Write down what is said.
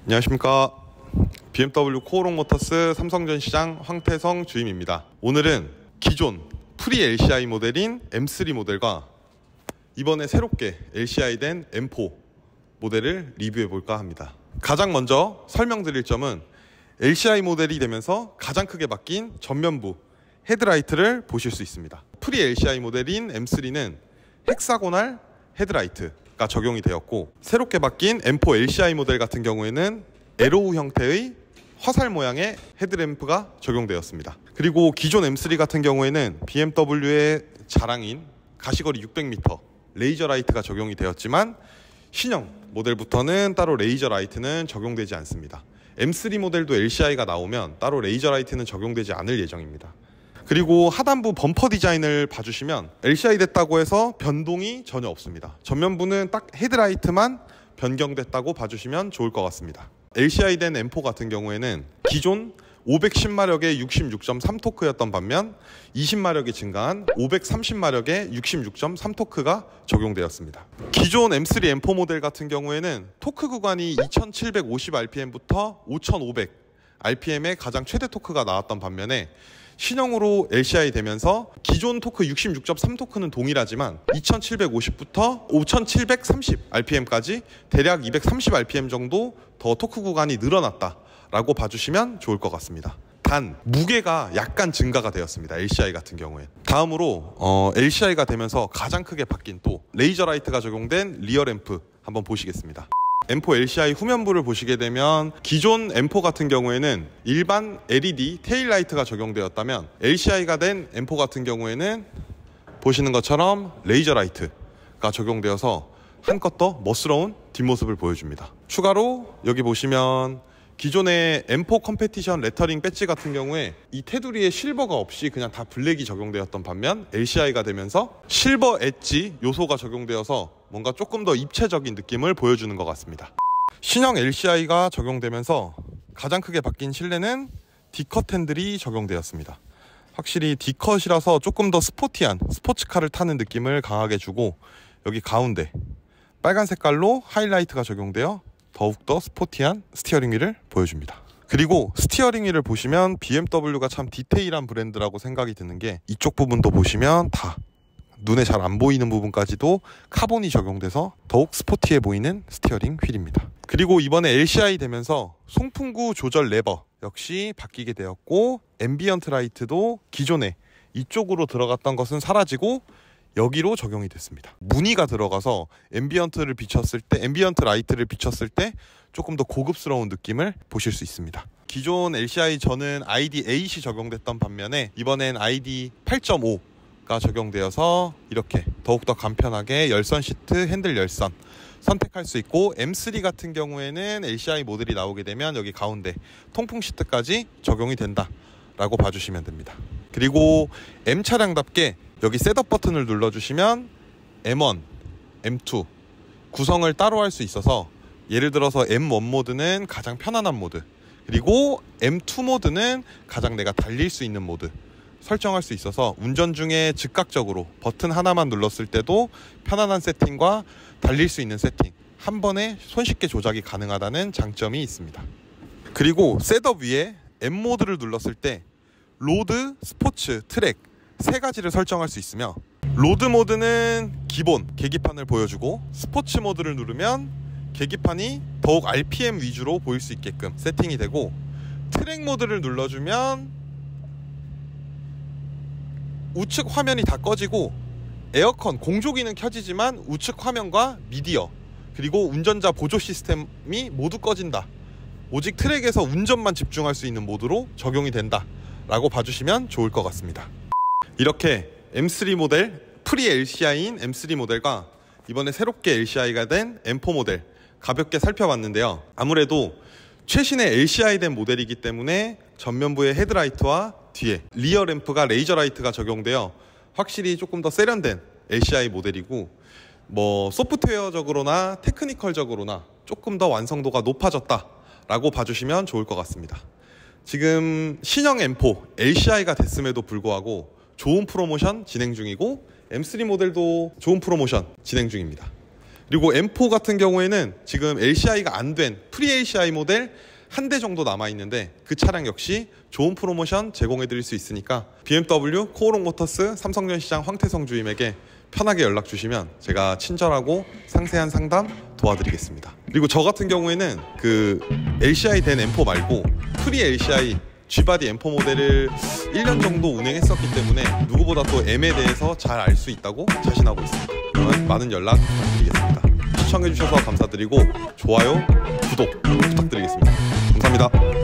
안녕하십니까. BMW 코오롱 모터스 삼성전시장 황태성 주임입니다. 오늘은 기존 프리 LCI 모델인 M3 모델과 이번에 새롭게 LCI 된 M4 모델을 리뷰해 볼까 합니다. 가장 먼저 설명드릴 점은 LCI 모델이 되면서 가장 크게 바뀐 전면부 헤드라이트를 보실 수 있습니다. 프리 LCI 모델인 M3는 헥사고널 헤드라이트가 적용이 되었고, 새롭게 바뀐 M4 LCI 모델 같은 경우에는 에로우 형태의 화살 모양의 헤드램프가 적용되었습니다. 그리고 기존 M3 같은 경우에는 BMW의 자랑인 가시거리 600m 레이저 라이트가 적용이 되었지만, 신형 모델부터는 따로 레이저 라이트는 적용되지 않습니다. M3 모델도 LCI가 나오면 따로 레이저 라이트는 적용되지 않을 예정입니다. 그리고 하단부 범퍼 디자인을 봐주시면 LCI 됐다고 해서 변동이 전혀 없습니다. 전면부는 딱 헤드라이트만 변경됐다고 봐주시면 좋을 것 같습니다. LCI 된 M4 같은 경우에는 기존 510마력의 66.3토크였던 반면 20마력이 증가한 530마력의 66.3토크가 적용되었습니다. 기존 M3 M4 모델 같은 경우에는 토크 구간이 2750rpm부터 5500rpm의 가장 최대 토크가 나왔던 반면에, 신형으로 LCI 되면서 기존 토크 66.3토크는 동일하지만 2750부터 5730rpm까지 대략 230rpm 정도 더 토크 구간이 늘어났다라고 봐주시면 좋을 것 같습니다. 단 무게가 약간 증가가 되었습니다. LCI 같은 경우에. 다음으로 LCI가 되면서 가장 크게 바뀐 또 레이저 라이트가 적용된 리어 램프 한번 보시겠습니다. M4 LCI 후면부를 보시게 되면 기존 M4 같은 경우에는 일반 LED 테일 라이트가 적용되었다면, LCI가 된 M4 같은 경우에는 보시는 것처럼 레이저 라이트가 적용되어서 한껏 더 멋스러운 뒷모습을 보여줍니다. 추가로 여기 보시면 기존의 M4 컴페티션 레터링 배지 같은 경우에 이 테두리에 실버가 없이 그냥 다 블랙이 적용되었던 반면, LCI가 되면서 실버 엣지 요소가 적용되어서 뭔가 조금 더 입체적인 느낌을 보여주는 것 같습니다. 신형 LCI가 적용되면서 가장 크게 바뀐 실내는 D컷 핸들이 적용되었습니다. 확실히 D컷이라서 조금 더 스포티한 스포츠카를 타는 느낌을 강하게 주고, 여기 가운데 빨간 색깔로 하이라이트가 적용되어 더욱더 스포티한 스티어링 휠을 보여줍니다. 그리고 스티어링 휠을 보시면 BMW가 참 디테일한 브랜드라고 생각이 드는 게, 이쪽 부분도 보시면 다 눈에 잘 안 보이는 부분까지도 카본이 적용돼서 더욱 스포티해 보이는 스티어링 휠입니다. 그리고 이번에 LCI 되면서 송풍구 조절 레버 역시 바뀌게 되었고, 앰비언트 라이트도 기존에 이쪽으로 들어갔던 것은 사라지고 여기로 적용이 됐습니다. 무늬가 들어가서 앰비언트 라이트를 비췄을 때 조금 더 고급스러운 느낌을 보실 수 있습니다. 기존 LCI 전은 ID8이 적용됐던 반면에 이번엔 ID 8.5가 적용되어서 이렇게 더욱더 간편하게 열선 시트, 핸들 열선 선택할 수 있고, M3 같은 경우에는 LCI 모델이 나오게 되면 여기 가운데 통풍 시트까지 적용이 된다 라고 봐주시면 됩니다. 그리고 M 차량답게 여기 셋업 버튼을 눌러주시면 M1, M2 구성을 따로 할 수 있어서, 예를 들어서 M1 모드는 가장 편안한 모드, 그리고 M2 모드는 가장 내가 달릴 수 있는 모드 설정할 수 있어서 운전 중에 즉각적으로 버튼 하나만 눌렀을 때도 편안한 세팅과 달릴 수 있는 세팅 한 번에 손쉽게 조작이 가능하다는 장점이 있습니다. 그리고 셋업 위에 M 모드를 눌렀을 때 로드, 스포츠, 트랙 세 가지를 설정할 수 있으며, 로드 모드는 기본 계기판을 보여주고, 스포츠 모드를 누르면 계기판이 더욱 RPM 위주로 보일 수 있게끔 세팅이 되고, 트랙 모드를 눌러주면 우측 화면이 다 꺼지고 에어컨 공조기는 켜지지만 우측 화면과 미디어 그리고 운전자 보조 시스템이 모두 꺼진다, 오직 트랙에서 운전만 집중할 수 있는 모드로 적용이 된다 라고 봐주시면 좋을 것 같습니다. 이렇게 M3 모델, 프리 LCI인 M3 모델과 이번에 새롭게 LCI가 된 M4 모델 가볍게 살펴봤는데요. 아무래도 최신의 LCI 된 모델이기 때문에 전면부의 헤드라이트와 뒤에 리어 램프가 레이저 라이트가 적용되어 확실히 조금 더 세련된 LCI 모델이고, 소프트웨어적으로나 테크니컬적으로나 조금 더 완성도가 높아졌다 라고 봐주시면 좋을 것 같습니다. 지금 신형 M4 LCI가 됐음에도 불구하고 좋은 프로모션 진행 중이고, M3 모델도 좋은 프로모션 진행 중입니다. 그리고 M4 같은 경우에는 지금 LCI가 안 된 프리 LCI 모델 한 대 정도 남아 있는데 그 차량 역시 좋은 프로모션 제공해 드릴 수 있으니까 BMW 코오롱 모터스 삼성전시장 황태성 주임에게 편하게 연락 주시면 제가 친절하고 상세한 상담 도와드리겠습니다. 그리고 저 같은 경우에는 그 LCI 된 M4 말고 프리 LCI G바디 M4 모델을 1년 정도 운행했었기 때문에 누구보다 또 M에 대해서 잘 알 수 있다고 자신하고 있습니다. 그러면 많은 연락 부탁드리겠습니다. 시청해주셔서 감사드리고 좋아요, 구독 부탁드리겠습니다. 감사합니다.